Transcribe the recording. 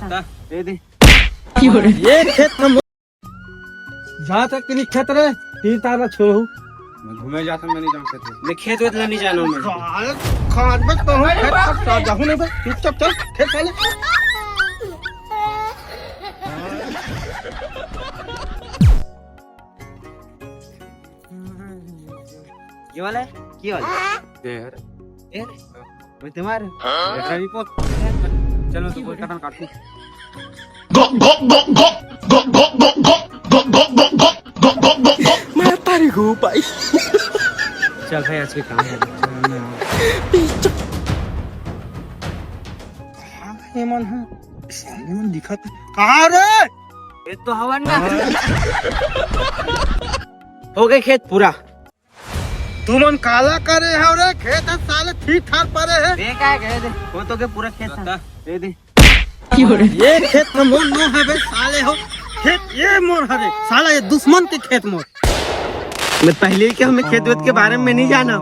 दे दे। ये खेत में जहाँ तक कि नहीं खेत रहे तीन तारा छोड़ू मैं घूमे जाता मैं नहीं जाऊँ खेत। मैं खेत वेत नहीं जाना हूँ मैं। खाद बच तो हूँ खेत तक तो जाऊँ नहीं बस चुपचाप चल खेत वाले ये वाला है? ये वाला? यार मैं तुम्हारे रिपोर्ट चलो तो कोई कटन काटू मैं तारी को भाई चल भाई आज के काम है ये मन है सामने मन दिखा था कहाँ रे ये तो हवन ना हो गए खेत पूरा तू मन काला करे है रे खेत है साले ठीक ठाक पड़े है दे क्या कह दे वो तो के पूरा खेत था दे दे ये खेत में मोर नो है बे साले हो खेत ये मोर है रे साला ये दुश्मन के खेत मोर मैं पहले ही क्या हमें खेत वेत के बारे में नहीं जाना